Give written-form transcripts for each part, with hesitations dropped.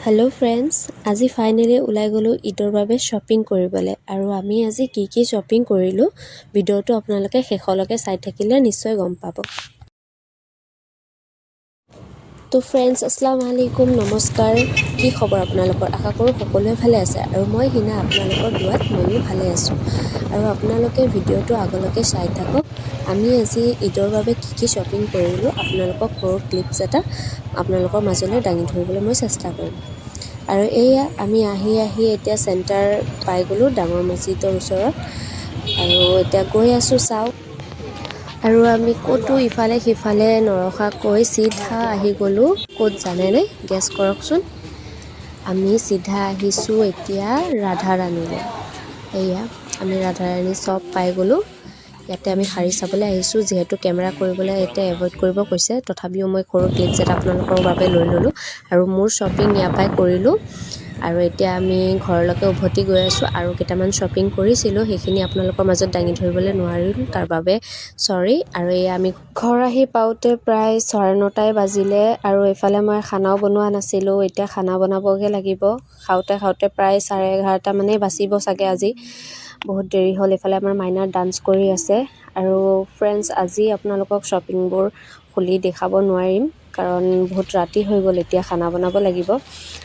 Hello' friends, আজি finally ওলাই গ'লোঁ ঈদৰ বাবে শ্বপিং কৰিবলৈ। আৰু আমি আজি কি শ্বপিং কৰিলোঁ ভিডিঅ'টো আপোনালোকে শেষলৈকে চাই থাকিলে নিশ্চয় গম পাব। তো ফ্ৰেণ্ডছ, আসসালামু আলাইকুম, নমস্কাৰ। কি খবৰ আপোনালোকৰ? আশা কৰোঁ সকলোৱে ভালে আছে আৰু মই হিনা আপোনালোকৰ দুৱাত ময়ো ভালে আছোঁ। আৰু আপোনালোকে ভিডিঅ'টো আগলৈকে চাই থাকক। আমি আজি ঈদৰ বাবে কি শ্বপিং কৰিলোঁ আপোনালোকক সৰু ক্লিপছ এটা আপোনালোকৰ মাজলৈ দাঙি ধৰিবলৈ মই চেষ্টা কৰিম। আৰু এয়া আমি আহি এতিয়া চেণ্টাৰ পাই গ'লোঁ, ডাঙৰ মছজিদৰ ওচৰত। আৰু এতিয়া গৈ আছোঁ, চাওক। আৰু আমি ক'তো ইফালে সিফালে নৰখাকৈ চিধা আহি গ'লোঁ ক'ত জানেনে? গেছ কৰকচোন। আমি চিধা আহিছোঁ এতিয়া ৰাধাৰাণীলৈ। এয়া আমি ৰাধাৰাণী চব পাই গ'লোঁ। ইয়াতে আমি শাৰী চাবলৈ আহিছোঁ, যিহেতু কেমেৰা কৰিবলৈ এতিয়া এভইড কৰিব কৈছে। তথাপিও মই সৰু ক্লিপছ এটা আপোনালোকৰ বাবে লৈ ল'লোঁ আৰু মোৰ শ্বপিং ইয়াৰ পৰাই কৰিলোঁ। আৰু এতিয়া আমি ঘৰলৈকে উভতি গৈ আছোঁ। আৰু কেইটামান শ্বপিং কৰিছিলোঁ, সেইখিনি আপোনালোকৰ মাজত দাঙি ধৰিবলৈ নোৱাৰিলোঁ, তাৰ বাবে চৰি। আৰু এয়া আমি ঘৰ আহি পাওঁতে প্ৰায় 9:30 বাজিলে। আৰু এইফালে মই খানাও বনোৱা নাছিলোঁ, এতিয়া খানা বনাবগৈ লাগিব। খাওঁতে প্ৰায় 11:30 মানেই বাচিব চাগে। আজি বহুত দেৰি হ'ল। এইফালে আমাৰ মাইনাৰ ডান্স কৰি আছে। আৰু ফ্ৰেণ্ডছ, আজি আপোনালোকক শ্বপিংবোৰ খুলি দেখাব নোৱাৰিম, কাৰণ বহুত ৰাতি হৈ গ'ল। এতিয়া খানা বনাব লাগিব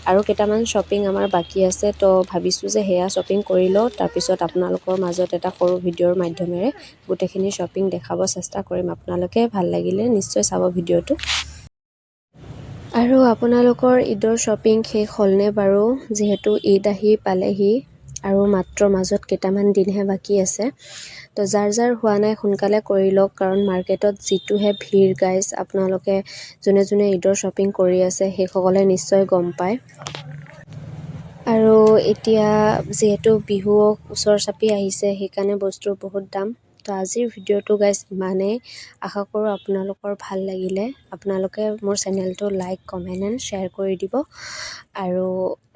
আৰু কেইটামান শ্বপিং আমাৰ বাকী আছে। তো ভাবিছোঁ যে সেয়া শ্বপিং কৰি লওঁ, তাৰপিছত আপোনালোকৰ মাজত এটা সৰু ভিডিঅ'ৰ মাধ্যমেৰে গোটেইখিনি শ্বপিং দেখাব চেষ্টা কৰিম। আপোনালোকে ভাল লাগিলে নিশ্চয় চাব ভিডিঅ'টো। আৰু আপোনালোকৰ ঈদৰ শ্বপিং শেষ হ'লনে বাৰু? যিহেতু ঈদ আহি পালেহি আৰু মাত্ৰ মাজত কেইটামান দিনহে বাকী আছে। তো যাৰ হোৱা নাই সোনকালে কৰি লওক, কাৰণ মাৰ্কেটত যিটোহে ভিৰ গাইজ, আপোনালোকে যোনে ঈদৰ শ্বপিং কৰি আছে সেইসকলে নিশ্চয় গম পায়। আৰু এতিয়া যিহেতু বিহু ওচৰ চাপি আহিছে, সেইকাৰণে বস্তুৰ বহুত দাম। তো আজিৰ ভিডিঅ'টো গাইজ ইমানেই। আশা কৰোঁ আপোনালোকৰ ভাল লাগিলে। আপোনালোকে মোৰ চেনেলটো লাইক, কমেণ্ট এণ্ড শ্বেয়াৰ কৰি দিব। আৰু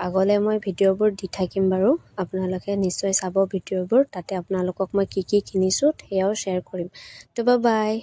আগলৈ মই ভিডিঅ'বোৰ দি থাকিম বাৰু, আপোনালোকে নিশ্চয় চাব ভিডিঅ'বোৰ। তাতে আপোনালোকক মই কি কিনিছোঁ সেয়াও শ্বেয়াৰ কৰিম। তো বাই।